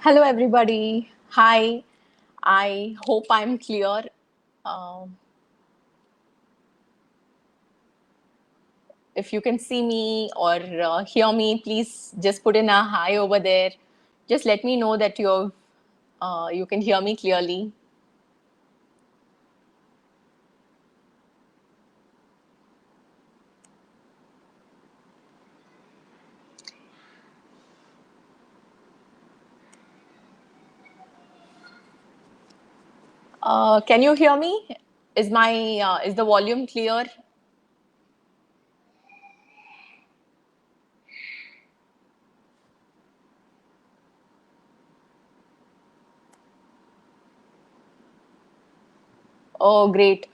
Hello, everybody. Hi. I hope I'm clear. Um if you can see me or hear me, please just put in a hi over there. Just let me know that you can hear me clearly. Can you hear me? Is the volume clear? Oh, great.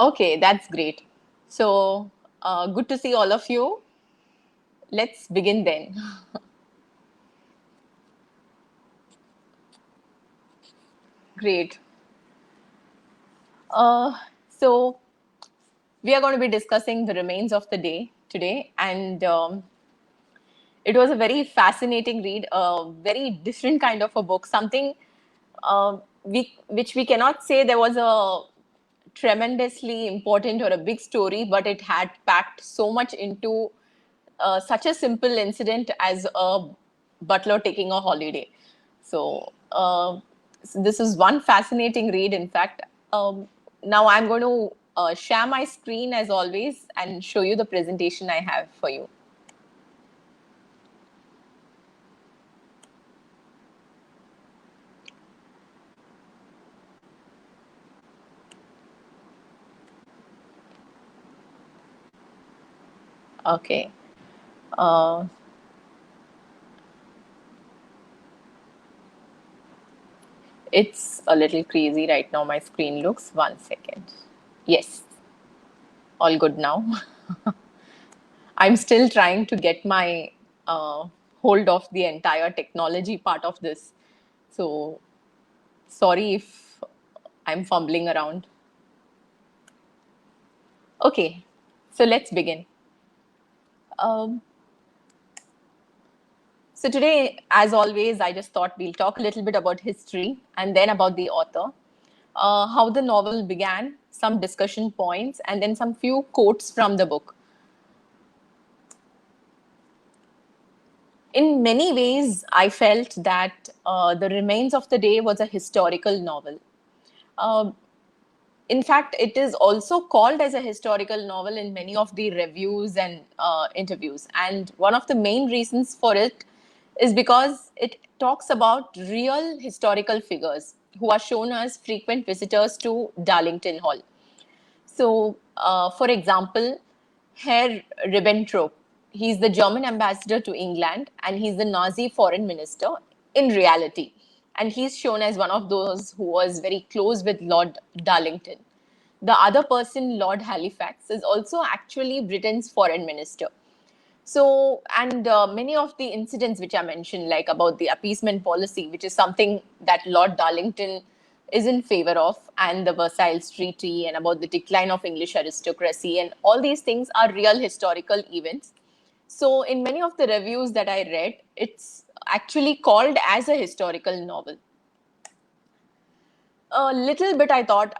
Okay, that's great. So good to see all of you. Let's begin then. Great. Uh, so we are going to be discussing the remains of the day today, and it was a very fascinating read, a very different kind of a book, something which we cannot say there was a tremendously important or a big story, but it had packed so much into such a simple incident as a butler taking a holiday. So this is one fascinating read. In fact, now I'm going to share my screen as always and show you the presentation I have for you. Okay. Uh, it's a little crazy right now. My screen looks. 1 second. Yes, all good now. I'm still trying to get my uh, hold of the entire technology part of this. So sorry if I'm fumbling around. Okay, so let's begin. Um, so today, as always, I just thought we'll talk a little bit about history and then about the author, how the novel began, some discussion points, and then some few quotes from the book. In many ways, I felt that The Remains of the Day was a historical novel. Um in fact, it is also called as a historical novel in many of the reviews and interviews. And one of the main reasons for it is because it talks about real historical figures who are shown as frequent visitors to Darlington Hall. So, for example, Herr Ribbentrop, he's the German ambassador to England and he's the Nazi foreign minister in reality. And he's shown as one of those who was very close with Lord Darlington. The other person, Lord Halifax, is also actually Britain's foreign minister. So, and many of the incidents which I mentioned, like about the appeasement policy, which is something that Lord Darlington is in favor of, and the Versailles Treaty, and about the decline of English aristocracy, and all these things are real historical events. So, in many of the reviews that I read, it's actually called as a historical novel. A little bit, I thought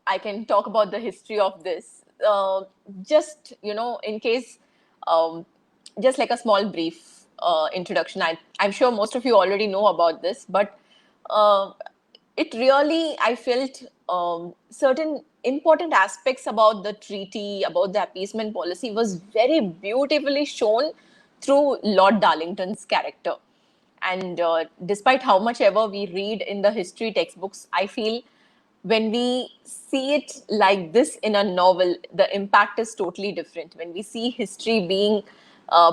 I can talk about the history of this. Just, in case, um, just like a small brief introduction. I'm sure most of you already know about this, but uh, it really, I felt certain important aspects about the treaty, about the appeasement policy was very beautifully shown through Lord Darlington's character. And despite how much ever we read in the history textbooks, I feel when we see it like this in a novel, the impact is totally different. When we see history being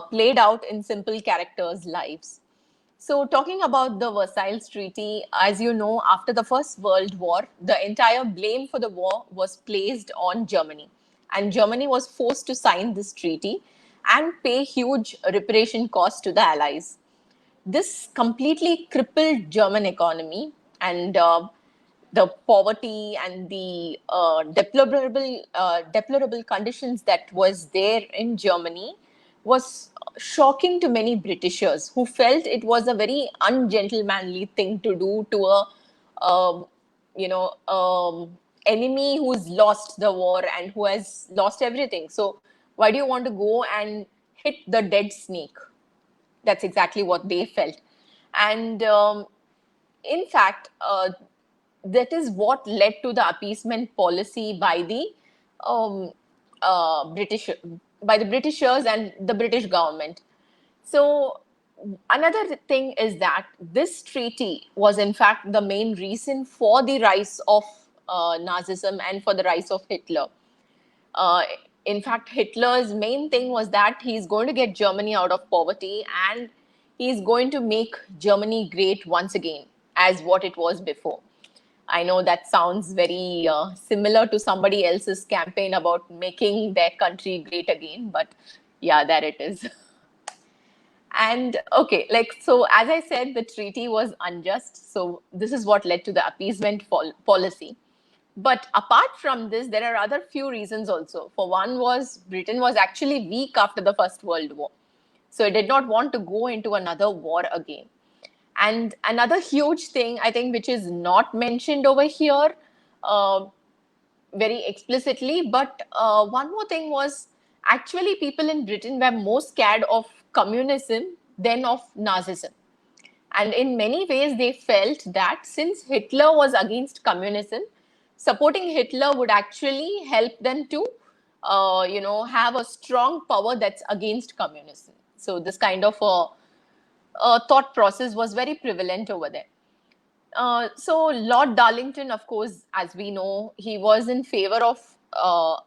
played out in simple characters' lives. So, talking about the Versailles Treaty, as you know, after the First World War, the entire blame for the war was placed on Germany. And Germany was forced to sign this treaty and pay huge reparation costs to the Allies. This completely crippled German economy, and the poverty and the deplorable conditions that was there in Germany was shocking to many Britishers who felt it was a very ungentlemanly thing to do to a, um, enemy who's lost the war and who has lost everything. So why do you want to go and hit the dead snake? That's exactly what they felt. And in fact, that is what led to the appeasement policy by the um, British, by the Britishers and the British government. So another thing is that this treaty was in fact the main reason for the rise of Nazism and for the rise of Hitler. Uh, in fact, Hitler's main thing was that he's going to get Germany out of poverty and he's going to make Germany great once again as what it was before. I know that sounds very similar to somebody else's campaign about making their country great again, but yeah, there it is. And okay, like, so as I said, the treaty was unjust. So this is what led to the appeasement policy. But apart from this, there are other few reasons also. For one was Britain was actually weak after the First World War. So it did not want to go into another war again. And another huge thing, I think, which is not mentioned over here uh, very explicitly, but one more thing was actually people in Britain were more scared of communism than of Nazism. And in many ways, they felt that since Hitler was against communism, supporting Hitler would actually help them to, have a strong power that's against communism. So this kind of a thought process was very prevalent over there. So Lord Darlington, of course, as we know, he was in favor of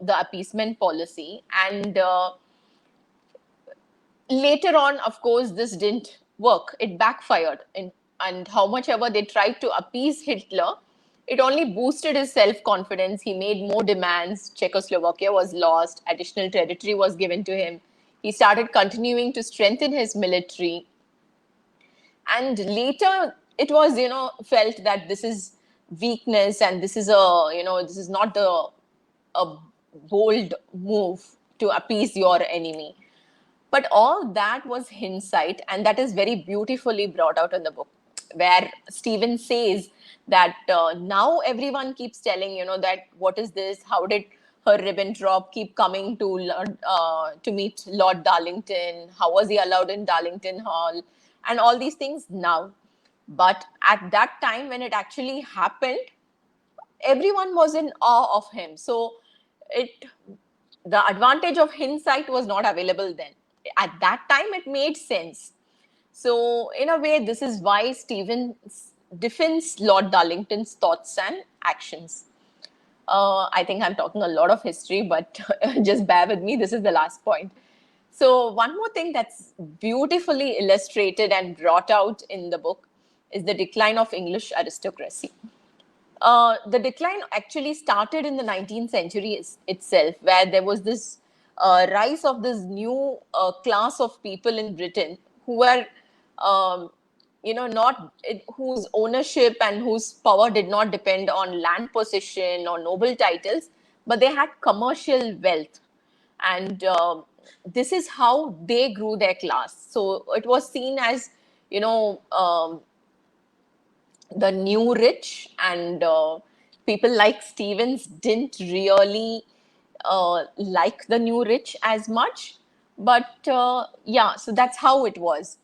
the appeasement policy, and later on, of course, this didn't work. It backfired, and how much ever they tried to appease Hitler, it only boosted his self-confidence. He made more demands. Czechoslovakia was lost. Additional territory was given to him. He started continuing to strengthen his military, and later it was felt that this is weakness and this is this is not a bold move to appease your enemy. But all that was hindsight, and that is very beautifully brought out in the book, where Stephen says that now everyone keeps telling, that what is this? How did her Ribbentrop keep coming to meet Lord Darlington? How was he allowed in Darlington Hall? And all these things now. But at that time, when it actually happened, everyone was in awe of him. So it the advantage of hindsight was not available then. At that time, it made sense. So, in a way, this is why Stevens defends Lord Darlington's thoughts and actions. I think I'm talking a lot of history, but just bear with me. This is the last point. So, one more thing that's beautifully illustrated and brought out in the book is the decline of English aristocracy. The decline actually started in the 19th century itself, where there was this rise of this new class of people in Britain who were, not whose ownership and whose power did not depend on land possession or noble titles, but they had commercial wealth. And this is how they grew their class. So it was seen as, the new rich, and people like Stevens didn't really like the new rich as much. But yeah, so that's how it was.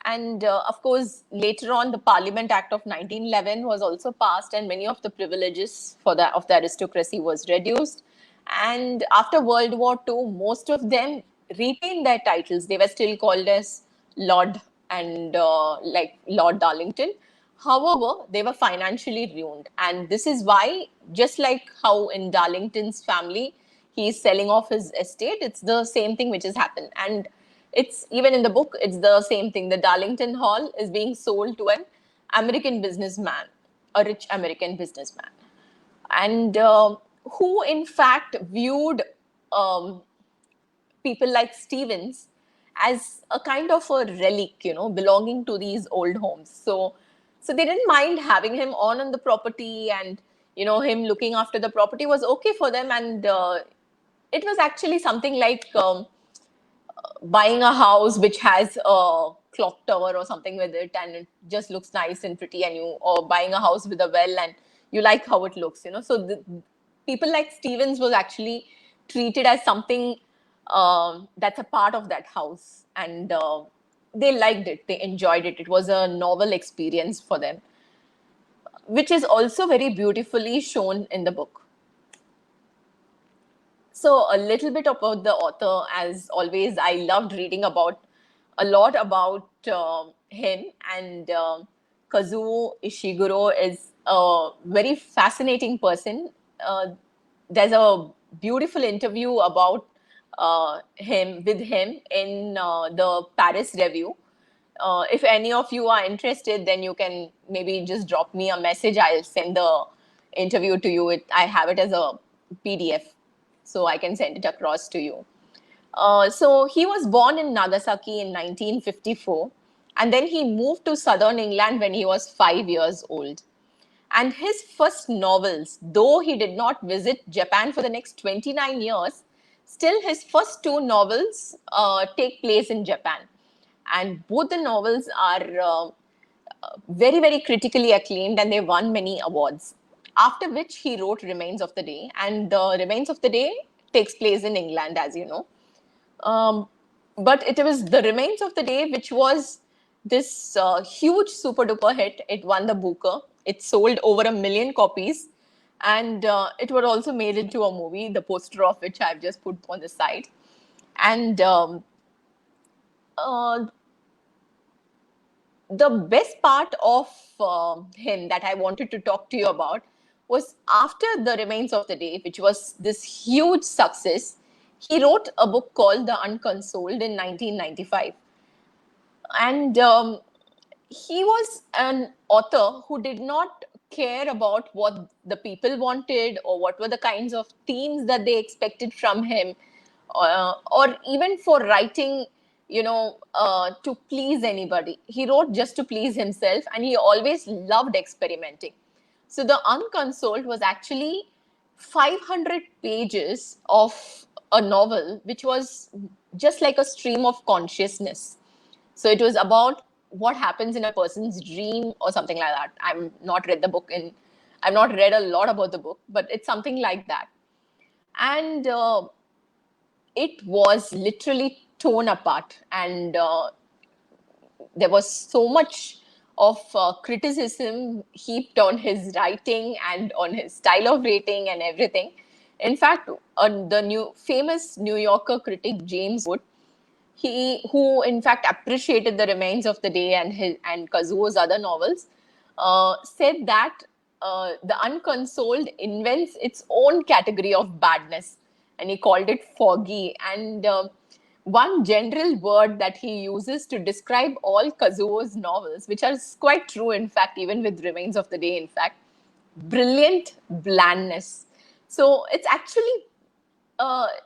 And of course, later on, the Parliament Act of 1911 was also passed, and many of the privileges of the aristocracy was reduced. And after World War II, most of them retained their titles. They were still called as Lord and like Lord Darlington. However, they were financially ruined. And this is why, just like how in Darlington's family, he's selling off his estate, it's the same thing which has happened. And it's even in the book, it's the same thing. The Darlington Hall is being sold to an American businessman, a rich American businessman. And who, in fact, viewed um, people like Stevens as a kind of a relic, belonging to these old homes. So they didn't mind having him on the property, and him looking after the property was okay for them. And it was actually something like buying a house which has a clock tower or something with it, and it just looks nice and pretty, and you, or buying a house with a well and you like how it looks, so people like Stevens was actually treated as something that's a part of that house, and they liked it, they enjoyed it. It was a novel experience for them, which is also very beautifully shown in the book. So a little bit about the author. As always, I loved reading about a lot about him, and Kazuo Ishiguro is a very fascinating person. There's a beautiful interview about him with him in the Paris Review. If any of you are interested, then you can maybe just drop me a message. I'll send the interview to you. I have it as a PDF, so I can send it across to you. So he was born in Nagasaki in 1954, and then he moved to southern England when he was 5 years old. And his first novels, though he did not visit Japan for the next 29 years, still his first two novels take place in Japan. And both the novels are very, very critically acclaimed, and they won many awards. After which he wrote Remains of the Day, and the Remains of the Day takes place in England, as you know. But it was The Remains of the Day which was this huge super duper hit. It won the Booker. It sold over 1 million copies, and it was also made into a movie, the poster of which I've just put on the side. And uh, the best part of him that I wanted to talk to you about was after The Remains of the Day, which was this huge success, he wrote a book called The Unconsoled in 1995. And he was an author who did not care about what the people wanted or what were the kinds of themes that they expected from him, or even for writing, to please anybody. He wrote just to please himself, and he always loved experimenting. So The Unconsoled was actually 500 pages of a novel, which was just like a stream of consciousness. So it was about what happens in a person's dream or something like that. I've not read a lot about the book, but it's something like that. And it was literally torn apart, and there was so much of criticism heaped on his writing and on his style of writing and everything. In fact, the new famous New Yorker critic James Wood, who in fact appreciated The Remains of the Day and Kazuo's other novels, said that The Unconsoled invents its own category of badness, and he called it foggy. And one general word that he uses to describe all Kazuo's novels, which are quite true, in fact, even with Remains of the Day, in fact, brilliant blandness. So it's actually,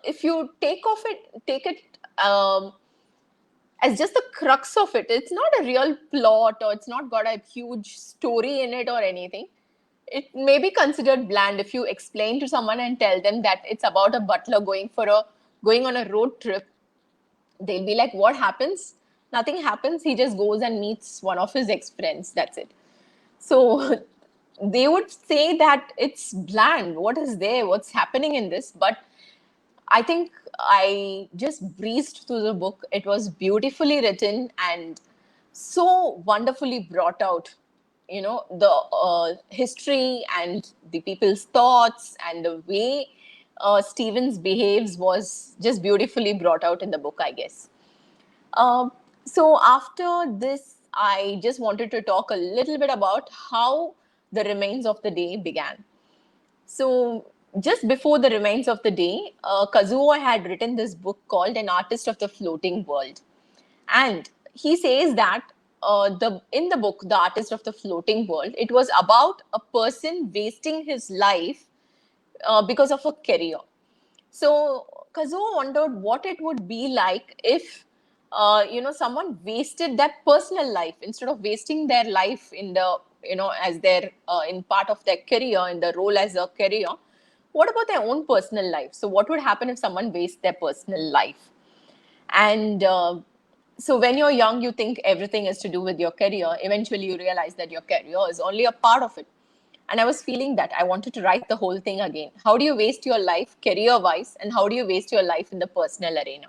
if you take it as just the crux of it, it's not a real plot, or it's not got a huge story in it or anything. It may be considered bland if you explain to someone and tell them that it's about a butler going on a road trip. They'll be like, what happens? Nothing happens. He just goes and meets one of his ex-friends. That's it. So they would say that it's bland. What is there? What's happening in this? But I think I just breezed through the book. It was beautifully written and so wonderfully brought out. The history and the people's thoughts and the way Stevens behaves was just beautifully brought out in the book, I guess. So after this, I just wanted to talk a little bit about how The Remains of the Day began. So just before The Remains of the Day, Kazuo had written this book called An Artist of the Floating World. And he says that in the book, The Artist of the Floating World, it was about a person wasting his life because of a career. So Kazuo wondered what it would be like if someone wasted their personal life instead of wasting their life in the as their in part of their career, in the role as a career. What about their own personal life? So what would happen if someone wastes their personal life? And so when you're young, you think everything is to do with your career. Eventually, you realize that your career is only a part of it. And I was feeling that I wanted to write the whole thing again. How do you waste your life career wise, and how do you waste your life in the personal arena?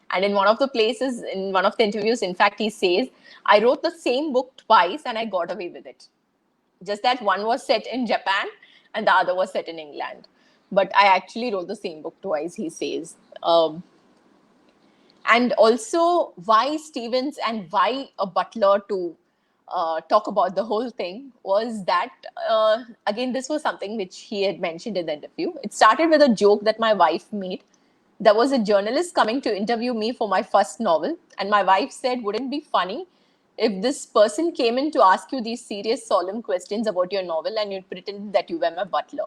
And in one of the places, in one of the interviews, in fact, he says, I wrote the same book twice and I got away with it. Just that one was set in Japan and the other was set in England. But I actually wrote the same book twice, he says. And also, why Stevens and why a butler to talk about the whole thing was that, again, this was something which he had mentioned in the interview. It started with a joke that my wife made. There was a journalist coming to interview me for my first novel, and my wife said, wouldn't it be funny if this person came in to ask you these serious, solemn questions about your novel and you pretended that you were my butler?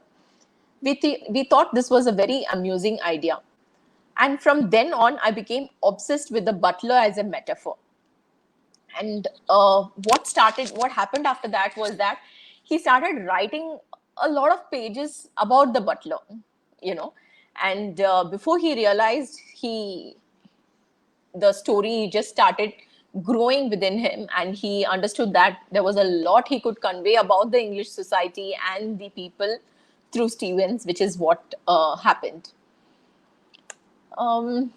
We thought this was a very amusing idea. And from then on, I became obsessed with the butler as a metaphor. And what happened after that was that he started writing a lot of pages about the butler, you know. And before he realized, the story just started growing within him, and he understood that there was a lot he could convey about the English society and the people through Stevens, which is what happened. Um,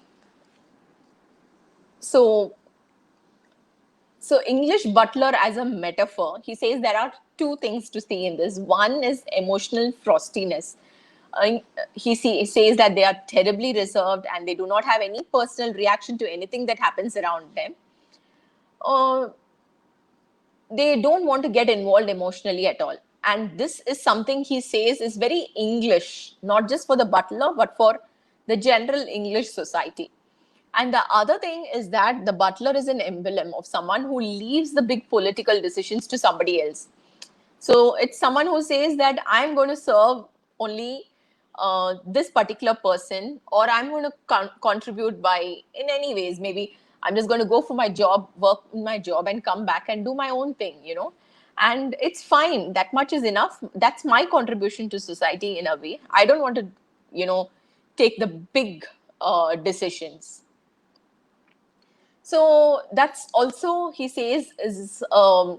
so So English butler as a metaphor, he says there are two things to see in this. One is emotional frostiness. He says that they are terribly reserved and they do not have any personal reaction to anything that happens around them. Uh, they don't want to get involved emotionally at all. And this is something he says is very English, not just for the butler, but for the general English society. And the other thing is that the butler is an emblem of someone who leaves the big political decisions to somebody else. So it's someone who says that I'm going to serve only this particular person, or I'm going to contribute by in any ways. Maybe I'm just going to go for my job, work in my job, and come back and do my own thing. And it's fine. That much is enough. That's my contribution to society in a way. I don't want to, take the big decisions. So that's also, he says, is a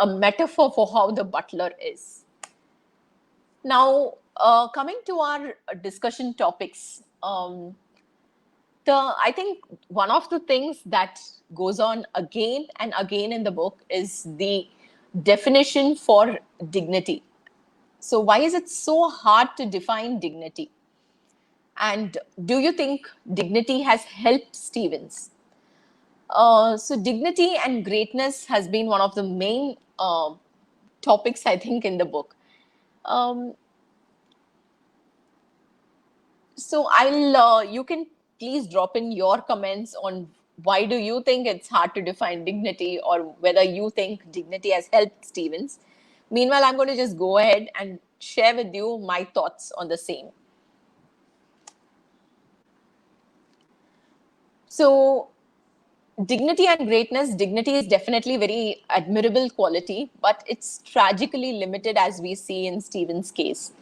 metaphor for how the butler is. Now, coming to our discussion topics, I think one of the things that goes on again and again in the book is the definition for dignity. So why is it so hard to define dignity? And do you think dignity has helped Stevens? So dignity and greatness has been one of the main topics, I think, in the book. Um, so you can please drop in your comments on why do you think it's hard to define dignity, or whether you think dignity has helped Stevens. Meanwhile, I'm going to just go ahead and share with you my thoughts on the same. So dignity and greatness, dignity is definitely very admirable quality, but it's tragically limited, as we see in Stevens' case.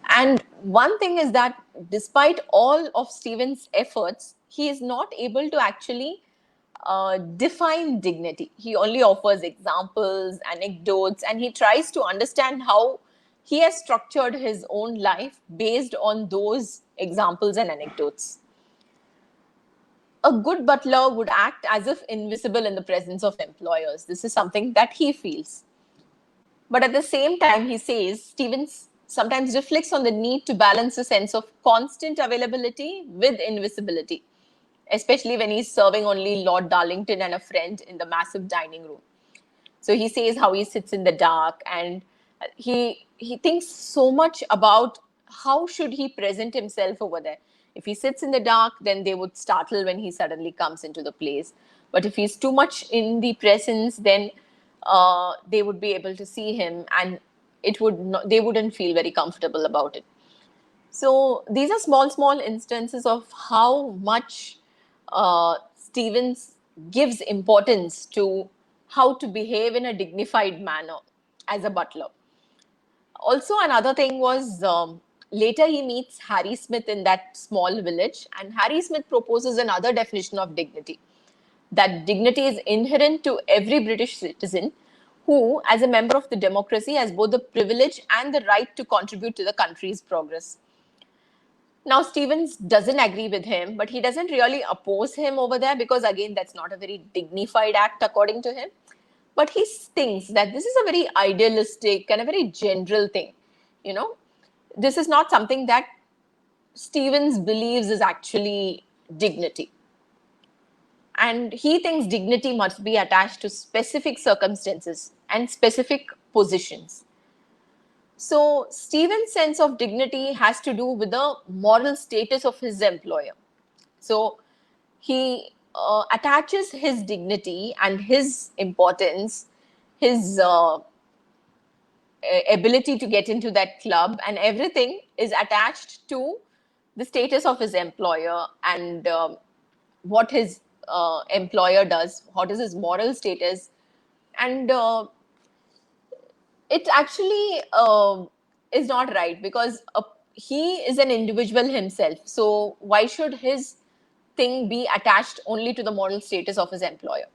And one thing is that despite all of Stevens' efforts, he is not able to actually define dignity. He only offers examples, anecdotes, and he tries to understand how he has structured his own life based on those examples and anecdotes. A good butler would act as if invisible in the presence of employers. This is something that he feels. But at the same time, he says Stevens sometimes reflects on the need to balance a sense of constant availability with invisibility, especially when he's serving only Lord Darlington and a friend in the massive dining room. So he says how he sits in the dark, and he thinks so much about how should he present himself over there. If he sits in the dark, then they would startle when he suddenly comes into the place. But if he's too much in the presence, then they would be able to see him, and they wouldn't feel very comfortable about it. So these are small instances of how much Stevens gives importance to how to behave in a dignified manner as a butler. Also, another thing was later he meets Harry Smith in that small village, and Harry Smith proposes another definition of dignity, that dignity is inherent to every British citizen who, as a member of the democracy, has both the privilege and the right to contribute to the country's progress. Now, Stevens doesn't agree with him, but he doesn't really oppose him over there because, again, that's not a very dignified act according to him. But he thinks that this is a very idealistic and a very general thing. You know, this is not something that Stevens believes is actually dignity. And he thinks dignity must be attached to specific circumstances and specific positions. So, Stevens' sense of dignity has to do with the moral status of his employer. So, he attaches his dignity and his importance, his ability to get into that club, and everything is attached to the status of his employer and what his employer does, what is his moral status. And it actually is not right because he is an individual himself. So why should his thing be attached only to the moral status of his employer?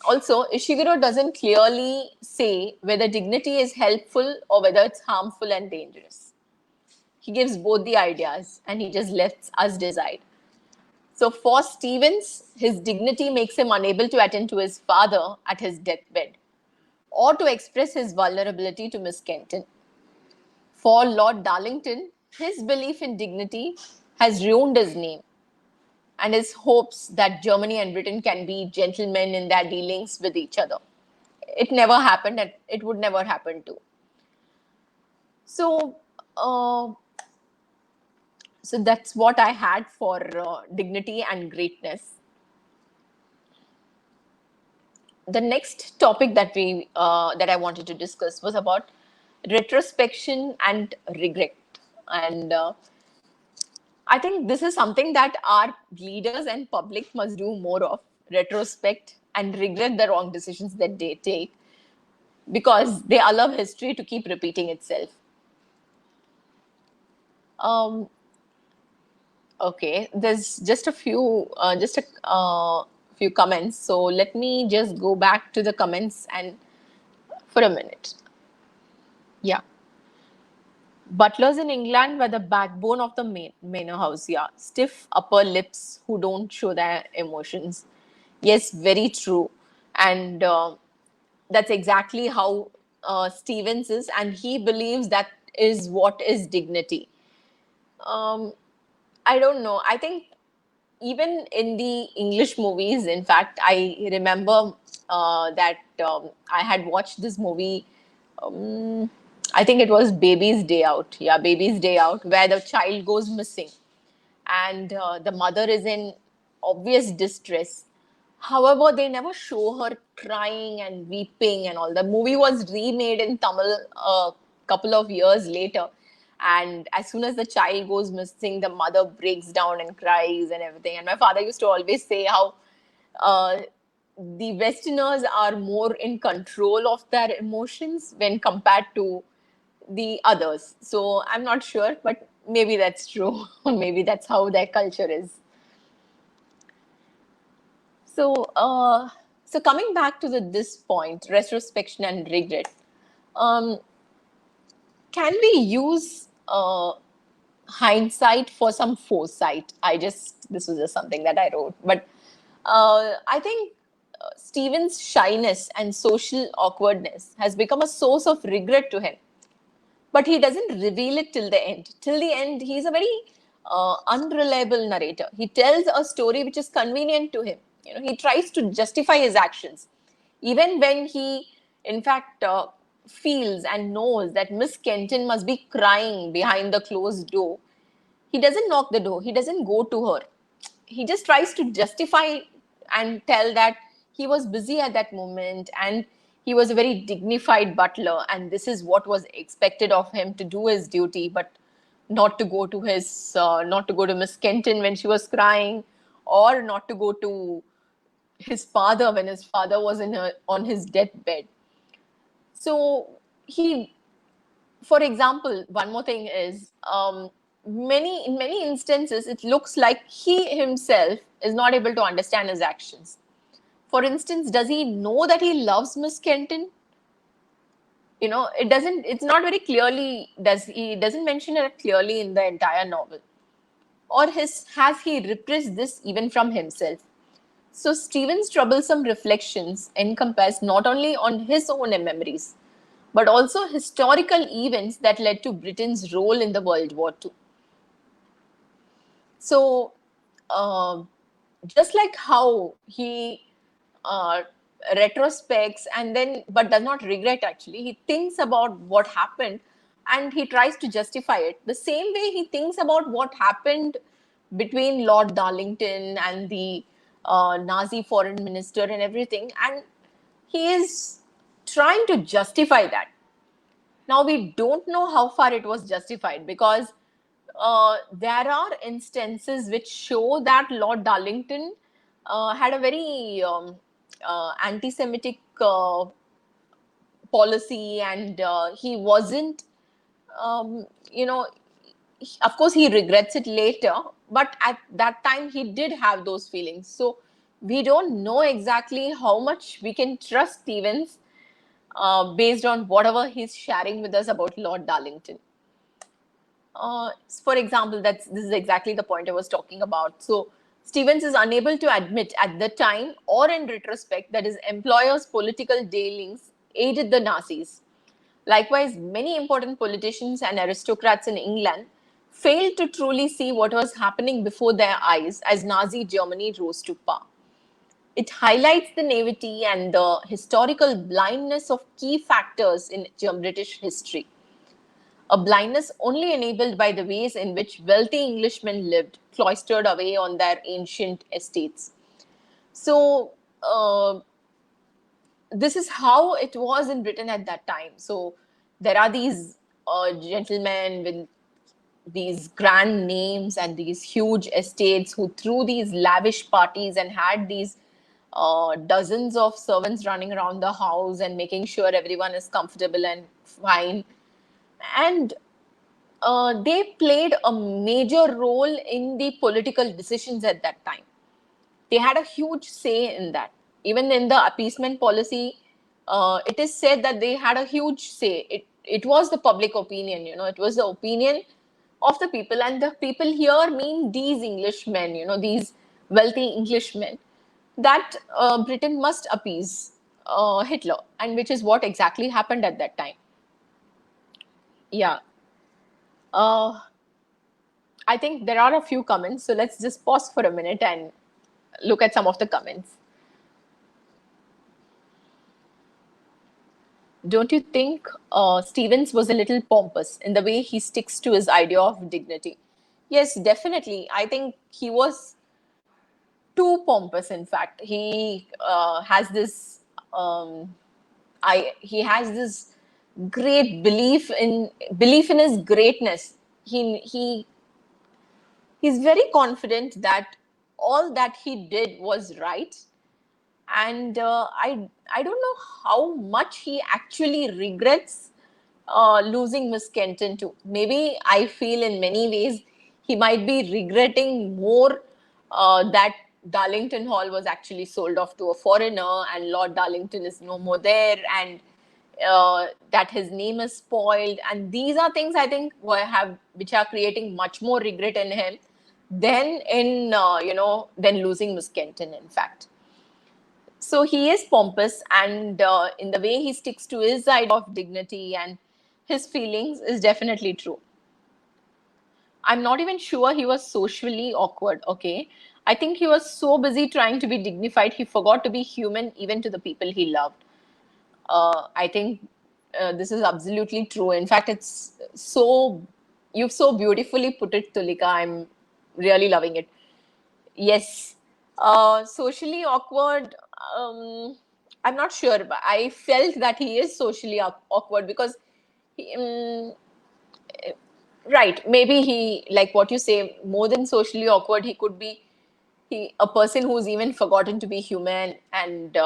Also, Ishiguro doesn't clearly say whether dignity is helpful or whether it's harmful and dangerous. He gives both the ideas and he just lets us decide. So for Stevens, his dignity makes him unable to attend to his father at his deathbed or to express his vulnerability to Miss Kenton. For Lord Darlington, his belief in dignity has ruined his name and his hopes that Germany and Britain can be gentlemen in their dealings with each other. It never happened, and it would never happen too. So, so that's what I had for dignity and greatness. The next topic that I wanted to discuss was about retrospection and regret, and I think this is something that our leaders and public must do more of: retrospect and regret the wrong decisions that they take, because they allow history to keep repeating itself. Um, okay, there's just a few comments. So let me just go back to the comments and for a minute. Yeah. Butlers in England were the backbone of the manor house. Yeah, stiff upper lips who don't show their emotions. Yes, very true, and that's exactly how Stevens is, and he believes that is what is dignity. Um, I don't know. I think even in the English movies, in fact, I remember that I had watched this movie. Um, I think it was Baby's Day Out. Yeah, Baby's Day Out, where the child goes missing and the mother is in obvious distress. However, they never show her crying and weeping and all. The movie was remade in Tamil a couple of years later. And as soon as the child goes missing, the mother breaks down and cries and everything. And my father used to always say how uh, the Westerners are more in control of their emotions when compared to the others. So I'm not sure, but maybe that's true. Maybe that's how their culture is. So, so coming back to this point, retrospection and regret, um, can we use hindsight for some foresight? This was just something that I wrote, but I think Stephen's shyness and social awkwardness has become a source of regret to him, but he doesn't reveal it till the end. Till the end, he's a very unreliable narrator. He tells a story which is convenient to him. You know, he tries to justify his actions, even when he, in fact, feels and knows that Miss Kenton must be crying behind the closed door. He doesn't knock the door. He doesn't go to her. He just tries to justify and tell that he was busy at that moment and he was a very dignified butler and this is what was expected of him, to do his duty, but not to go to Miss Kenton when she was crying, or not to go to his father when his father was on his deathbed. So he For example, one more thing is, in many instances, it looks like he himself is not able to understand his actions. For instance, does he know that he loves Miss Kenton? It's not very clearly, he doesn't mention it clearly in the entire novel. Or has he repressed this even from himself? So Stephen's troublesome reflections encompass not only on his own memories, but also historical events that led to Britain's role in the World War II. So, uh, just like how he uh, retrospects and then, but does not regret actually, he thinks about what happened and he tries to justify it. The same way he thinks about what happened between Lord Darlington and the Nazi foreign minister and everything, and he is trying to justify that. Now, we don't know how far it was justified, because there are instances which show that Lord Darlington had a very anti Semitic policy, and he wasn't, um, you know, of course, he regrets it later, but at that time, he did have those feelings. So, we don't know exactly how much we can trust Stevens based on whatever he's sharing with us about Lord Darlington. For example, this is exactly the point I was talking about. So Stevens is unable to admit at the time or in retrospect that his employer's political dealings aided the Nazis. Likewise, many important politicians and aristocrats in England failed to truly see what was happening before their eyes as Nazi Germany rose to power. It highlights the naivety and the historical blindness of key factors in British history, a blindness only enabled by the ways in which wealthy Englishmen lived, cloistered away on their ancient estates. So, this is how it was in Britain at that time. So, there are these gentlemen with these grand names and these huge estates who threw these lavish parties and had these dozens of servants running around the house and making sure everyone is comfortable and fine. And they played a major role in the political decisions at that time. They had a huge say in that. Even in the appeasement policy, it is said that they had a huge say. It was the public opinion, it was the opinion of the people, and the people here mean these Englishmen, these wealthy Englishmen, that Britain must appease Hitler, and which is what exactly happened at that time. Yeah. Uh, I think there are a few comments, so let's just pause for a minute and look at some of the comments. Don't you think Stevens was a little pompous in the way he sticks to his idea of dignity? Yes, definitely. I think he was too pompous. In fact, he has this. He has this great belief in his greatness. He's very confident that all that he did was right, and I don't know how much he actually regrets losing Miss Kenton too. Maybe I feel in many ways he might be regretting more that Darlington Hall was actually sold off to a foreigner and Lord Darlington is no more there, and that his name is spoiled. And these are things I think which are creating much more regret in him than losing Miss Kenton. In fact. So he is pompous, and in the way he sticks to his idea of dignity and his feelings is definitely true. I'm not even sure he was socially awkward, okay? I think he was so busy trying to be dignified, he forgot to be human even to the people he loved. I think this is absolutely true. In fact, you've so beautifully put it, Tulika. I'm really loving it. Yes. Socially awkward. I'm not sure, but I felt that he is socially awkward because, he, right, maybe he, like what you say, more than socially awkward, he could be a person who's even forgotten to be human and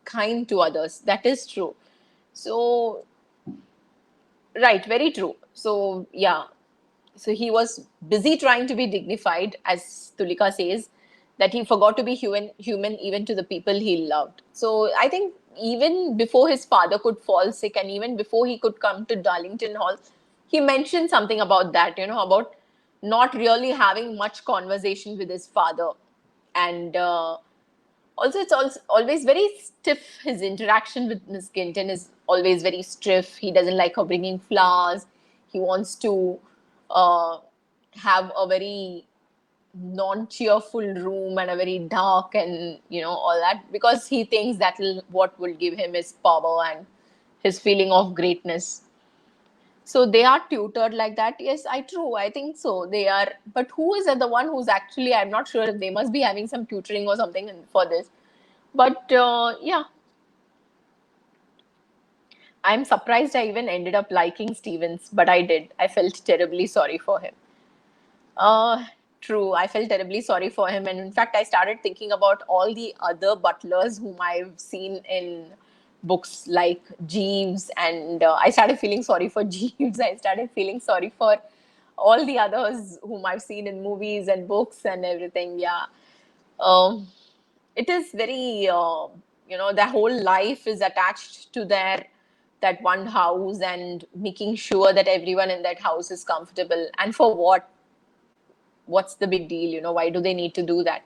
kind to others. That is true. So Right, very true. So, yeah. So he was busy trying to be dignified, as Tulika says, that he forgot to be human even to the people he loved. So I think even before his father could fall sick and even before he could come to Darlington Hall, he mentioned something about that, about not really having much conversation with his father. And also, it's also always very stiff. His interaction with Miss Ginton is always very stiff. He doesn't like her bringing flowers. He wants to uh, have a very non-cheerful room and a very dark and all that, because he thinks that what will give him his power and his feeling of greatness. So they are tutored like that. Yes, I think so. They are, but who is the one who's actually? I'm not sure if they must be having some tutoring or something for this. But yeah, I'm surprised I even ended up liking Stevens, but I did. I felt terribly sorry for him. Uh, True. I felt terribly sorry for him. And in fact, I started thinking about all the other butlers whom I've seen in books like Jeeves. And I started feeling sorry for Jeeves. I started feeling sorry for all the others whom I've seen in movies and books and everything. Yeah. Um, it is very, their whole life is attached to that one house and making sure that everyone in that house is comfortable. And for what? What's the big deal? Why do they need to do that?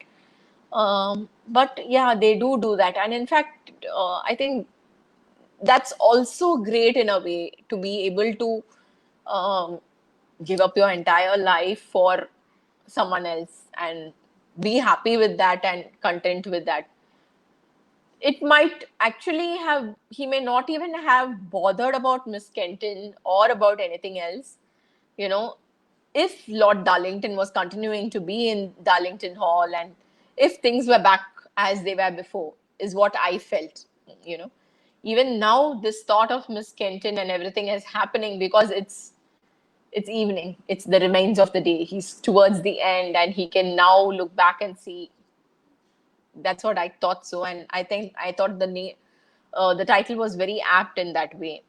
But yeah, they do that. And in fact, I think that's also great in a way, to be able to um, give up your entire life for someone else and be happy with that and content with that. It might actually have, he may not even have bothered about Miss Kenton or about anything else, you know, if Lord Darlington was continuing to be in Darlington Hall and if things were back as they were before, is what I felt, you know. Even now, this thought of Miss Kenton and everything is happening because it's evening. It's the remains of the day. He's towards the end, and he can now look back and see. That's what I thought so, and I think I thought the title was very apt in that way.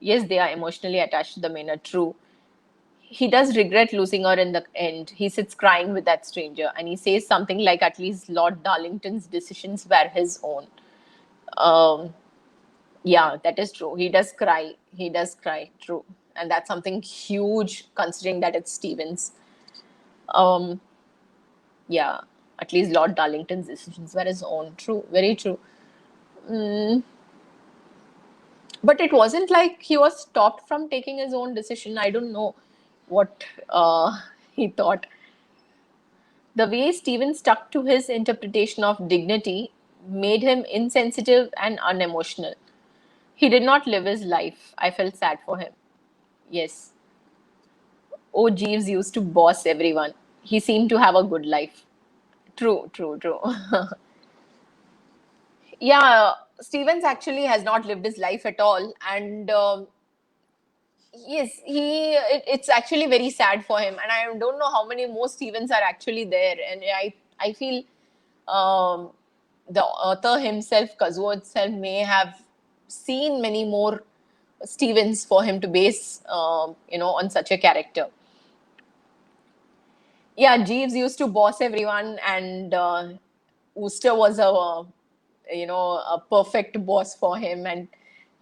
Yes, they are emotionally attached to the Maynard. True. He does regret losing her in the end. He sits crying with that stranger, and he says something like, "At least Lord Darlington's decisions were his own." Um, yeah, that is true. He does cry. He does cry. True, and that's something huge considering that it's Stevens. Um, yeah, at least Lord Darlington's decisions were his own. True, very true. Mm, but it wasn't like he was stopped from taking his own decision. I don't know what he thought. The way Stephen stuck to his interpretation of dignity made him insensitive and unemotional. He did not live his life. I felt sad for him. Yes. Oh, Jeeves used to boss everyone. He seemed to have a good life. True, true, true. Yeah, Stevens actually has not lived his life at all. And yes, it's actually very sad for him. And I don't know how many more Stevens are actually there. And I feel um, the author himself, Kazuo itself, may have seen many more Stevens for him to base, on such a character. Yeah, Jeeves used to boss everyone, and Wooster was a perfect boss for him, and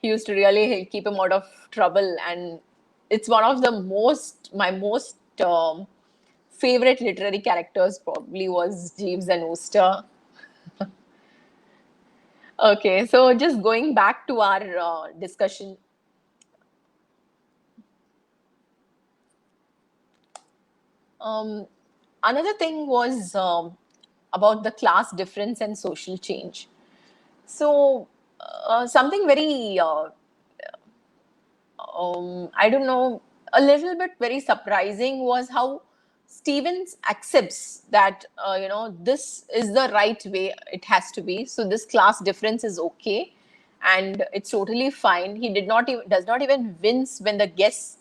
he used to really keep him out of trouble. And it's one of my most favorite literary characters probably was Jeeves and Wooster. Okay, so just going back to our discussion, um, another thing was about the class difference and social change. So, something very, I don't know, a little bit very surprising was how Stevens accepts that, this is the right way it has to be. So, this class difference is okay and it's totally fine. He does not even wince when the guests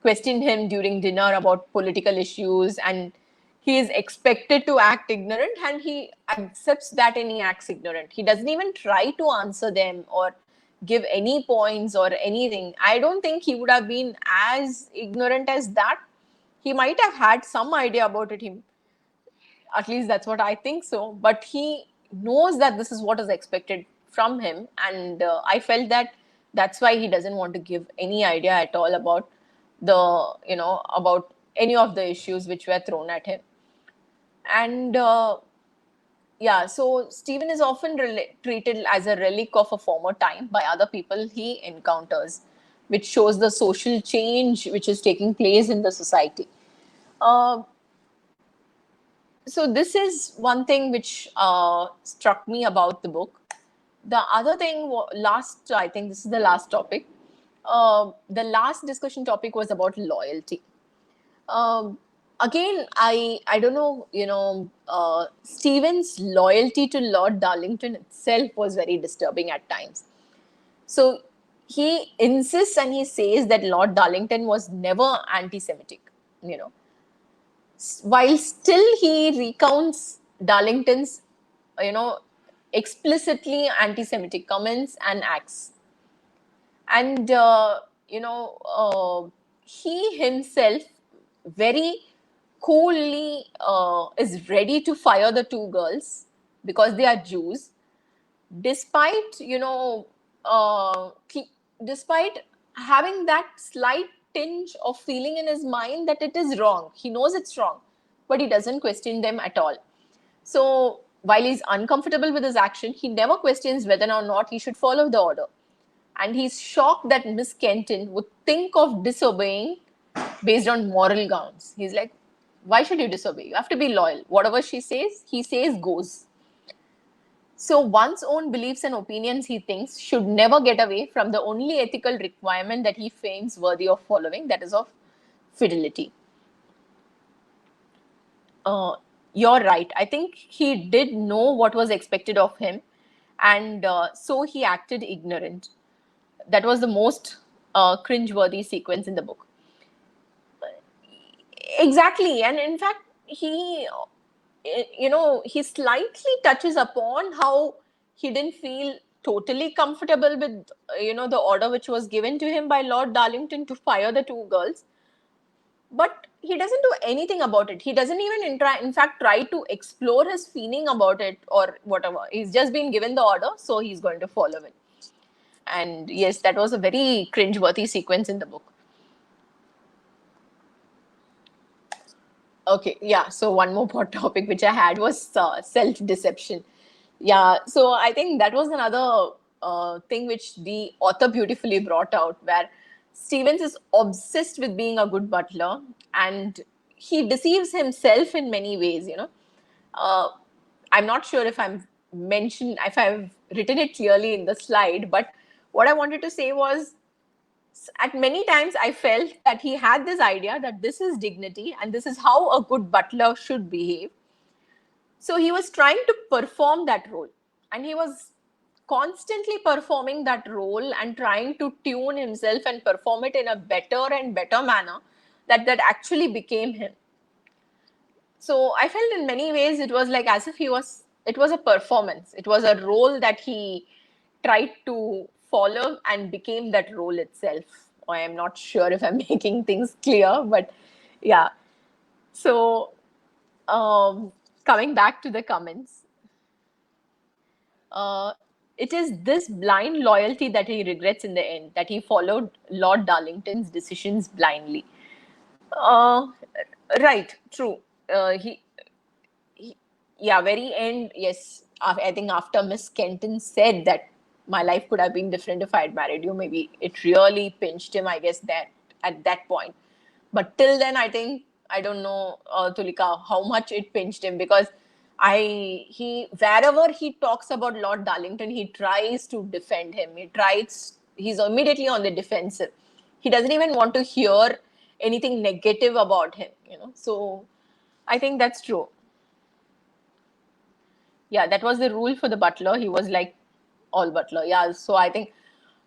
questioned him during dinner about political issues, and he is expected to act ignorant, and he accepts that and he acts ignorant. He doesn't even try to answer them or give any points or anything. I don't think he would have been as ignorant as that. He might have had some idea about it. At least that's what I think so. But he knows that this is what is expected from him, and I felt that that's why he doesn't want to give any idea at all about about any of the issues which were thrown at him. And yeah, so Stephen is often treated as a relic of a former time by other people he encounters, which shows the social change which is taking place in the society. Uh, so this is one thing which struck me about the book. The other thing, I think this is the last topic. The last discussion topic was about loyalty. Again, I don't know, Stephen's loyalty to Lord Darlington itself was very disturbing at times. So he insists and he says that Lord Darlington was never anti-Semitic, you know, while still he recounts Darlington's, you know, explicitly anti-Semitic comments and acts. And, he himself very coolly is ready to fire the two girls because they are Jews, despite, despite having that slight tinge of feeling in his mind that it is wrong. He knows it's wrong, but he doesn't question them at all. So while he's uncomfortable with his action, he never questions whether or not he should follow the order. And he's shocked that Miss Kenton would think of disobeying based on moral grounds. He's like, why should you disobey? You have to be loyal. Whatever she says, he says goes. So one's own beliefs and opinions, he thinks, should never get away from the only ethical requirement that he finds worthy of following, that is of fidelity. You're right. I think he did know what was expected of him, and so he acted ignorant. That was the most cringe-worthy sequence in the book. Exactly, and in fact, he slightly touches upon how he didn't feel totally comfortable with the order which was given to him by Lord Darlington to fire the two girls, but he doesn't do anything about it. He doesn't even in fact try to explore his feeling about it or whatever. He's just been given the order, so he's going to follow it. And yes, that was a very cringe-worthy sequence in the book. Okay, yeah. So one more topic which I had was self-deception. Yeah, so I think that was another thing which the author beautifully brought out, where Stevens is obsessed with being a good butler, and he deceives himself in many ways. Uh, I'm not sure if I've written it clearly in the slide, but what I wanted to say was, at many times I felt that he had this idea that this is dignity and this is how a good butler should behave. So he was trying to perform that role, and he was constantly performing that role and trying to tune himself and perform it in a better and better manner that actually became him. So I felt in many ways it was like as if it was a performance. It was a role that he tried to follow and became that role itself. I am not sure if I'm making things clear, but yeah. So coming back to the comments, uh, it is this blind loyalty that he regrets in the end, that he followed Lord Darlington's decisions blindly. Uh, right, true. He, yeah, very end, yes. I think after Miss Kenton said that my life could have been different if I had married you, maybe it really pinched him, I guess, that at that point. But till then, I think, I don't know, Tulika, how much it pinched him, because wherever he talks about Lord Darlington, he tries to defend him. He's immediately on the defensive. He doesn't even want to hear anything negative about him. So I think that's true. Yeah, that was the rule for the butler. He was like all butler. Yeah, so I think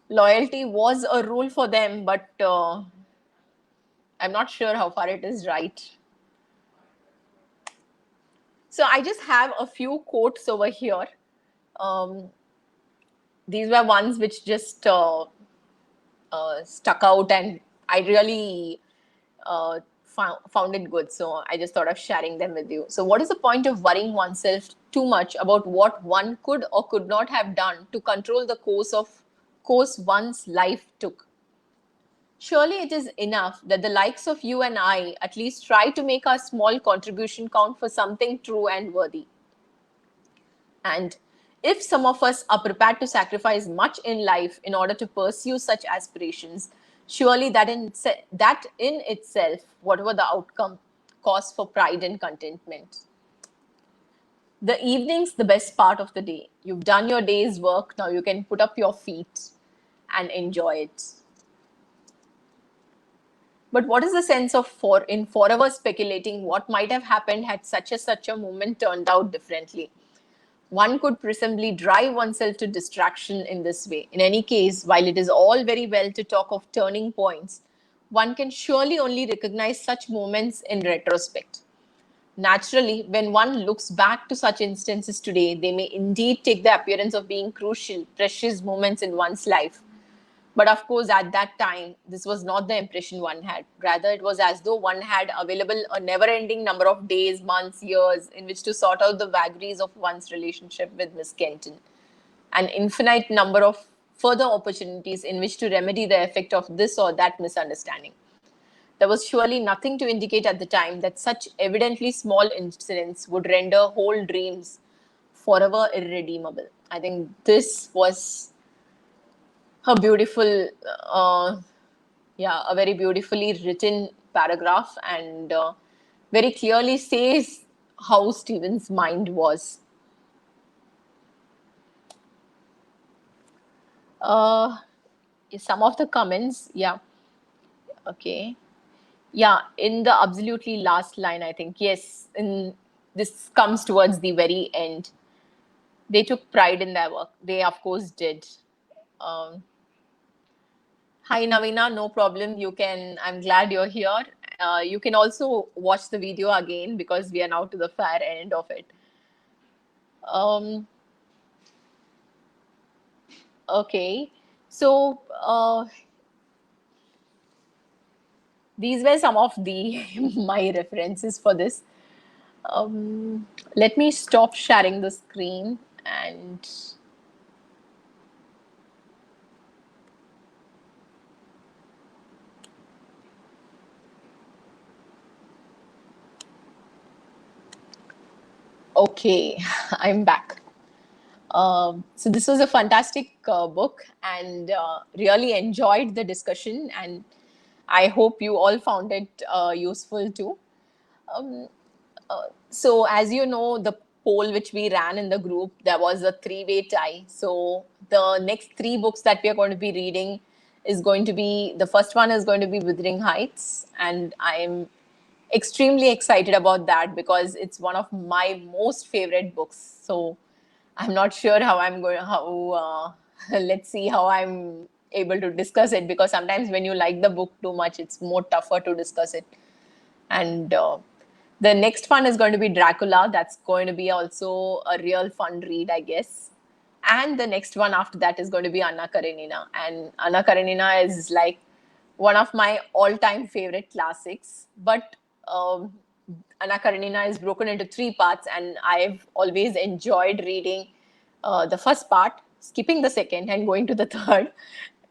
loyalty was a rule for them, but I'm not sure how far it is right. So I just have a few quotes over here. Um, these were ones which just stuck out, and I really found it good. So I just thought of sharing them with you. So, what is the point of worrying oneself too much about what one could or could not have done to control the course one's life took? Surely it is enough that the likes of you and I at least try to make our small contribution count for something true and worthy. And if some of us are prepared to sacrifice much in life in order to pursue such aspirations, surely that in itself, whatever the outcome, cause for pride and contentment. The evening's the best part of the day. You've done your day's work, now you can put up your feet and enjoy it. But what is the sense of forever speculating what might have happened had such a moment turned out differently? One could presumably drive oneself to distraction in this way. In any case, while it is all very well to talk of turning points, one can surely only recognize such moments in retrospect. Naturally, when one looks back to such instances today, they may indeed take the appearance of being crucial, precious moments in one's life. But of course, at that time, this was not the impression one had. Rather, it was as though one had available a never ending number of days, months, years in which to sort out the vagaries of one's relationship with Miss Kenton, an infinite number of further opportunities in which to remedy the effect of this or that misunderstanding. There was surely nothing to indicate at the time that such evidently small incidents would render whole dreams forever irredeemable. I think this was a beautiful, a very beautifully written paragraph, and very clearly says how Stephen's mind was. Uh, some of the comments, yeah, okay. Yeah, in the absolutely last line, I think, yes, in this comes towards the very end. They took pride in their work. They, of course, did. Um, Hi, Navina, no problem. I'm glad you're here. You can also watch the video again because we are now to the far end of it. Um, okay. So, these were some of the my references for this. Let me stop sharing the screen and okay, I'm back. So this was a fantastic book, and really enjoyed the discussion, and I hope you all found it useful too. Um, so as you know, the poll which we ran in the group, there was a three-way tie. So the next three books that we are going to be reading is going to be, the first one is going to be Wuthering Heights, and I'm extremely excited about that because it's one of my most favorite books. So I'm not sure how I'm going, how, let's see how I'm able to discuss it, because sometimes when you like the book too much, it's more tougher to discuss it. And the next one is going to be Dracula. That's going to be also a real fun read, I guess. And the next one after that is going to be Anna Karenina. And Anna Karenina is like one of my all-time favorite classics. But um, Anna Karenina is broken into three parts, and I've always enjoyed reading the first part, skipping the second, and going to the third.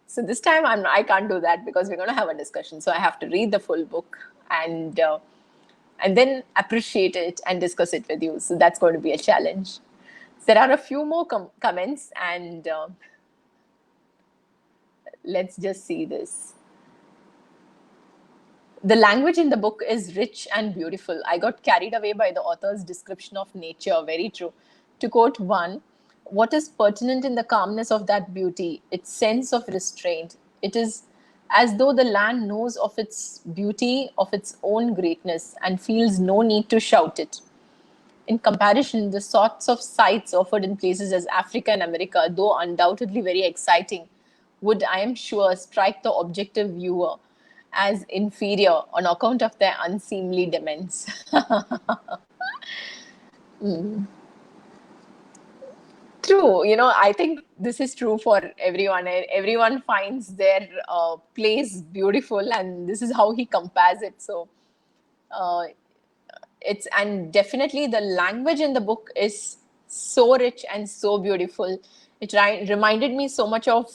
So this time I can't do that because we're going to have a discussion. So I have to read the full book and then appreciate it and discuss it with you. So that's going to be a challenge. There are a few more comments, and let's just see this. The language in the book is rich and beautiful. I got carried away by the author's description of nature. Very true. To quote one, what is pertinent in the calmness of that beauty? Its sense of restraint. It is as though the land knows of its beauty, of its own greatness, and feels no need to shout it. In comparison, the sorts of sights offered in places as Africa and America, though undoubtedly very exciting, would, I am sure, strike the objective viewer as inferior on account of their unseemly demands. True. I think this is true for everyone. Everyone finds their place beautiful, and this is how he compares it. So, uh, and definitely the language in the book is so rich and so beautiful. It reminded me so much of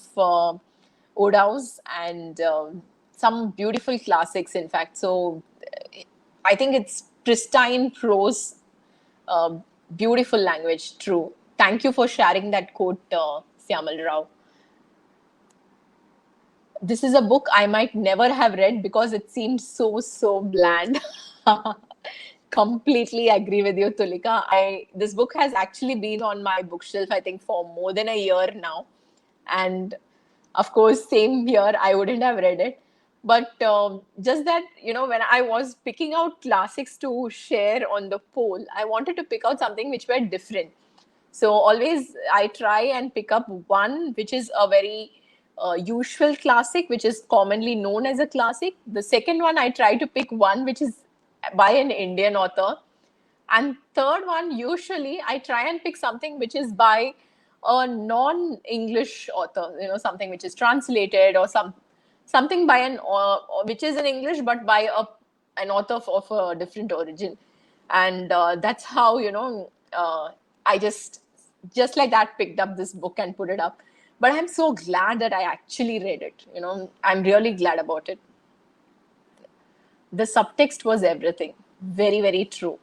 Odaus and some beautiful classics, in fact. So, I think it's pristine prose, uh, beautiful language. True. Thank you for sharing that quote, Syamal Rao. This is a book I might never have read because it seems so bland. Completely agree with you, Tulika. This book has actually been on my bookshelf, I think, for more than a year now, and of course, same here, I wouldn't have read it. But just that, when I was picking out classics to share on the poll, I wanted to pick out something which were different. So always I try and pick up one which is a very usual classic, which is commonly known as a classic. The second one, I try to pick one which is by an Indian author. And third one, usually I try and pick something which is by a non-English author, something which is translated, or something by which is in English but by an author of a different origin. And that's how, I just like that picked up this book and put it up. But I'm so glad that I actually read it. I'm really glad about it. The subtext was everything. Very, very true.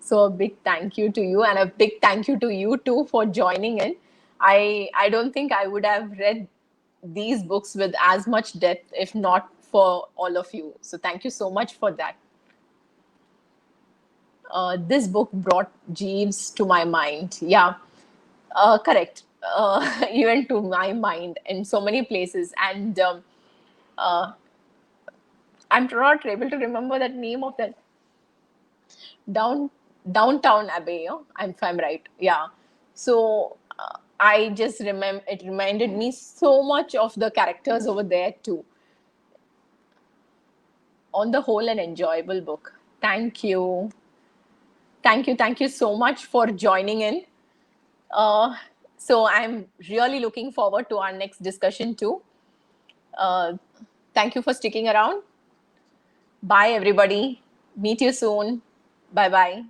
So a big thank you to you, and a big thank you to you too for joining in. I don't think I would have read these books with as much depth if not for all of you. So thank you so much for that. This book brought Jeeves to my mind. Yeah, correct. Even to my mind in so many places, and uh, I'm not able to remember that name of that down downtown Abbey. If I'm right, yeah. So I just remember it reminded me so much of the characters over there too. On the whole, an enjoyable book. Thank you so much for joining in. Uh, so I'm really looking forward to our next discussion too. Uh, Thank you for sticking around. Bye, everybody. Meet you soon. Bye bye.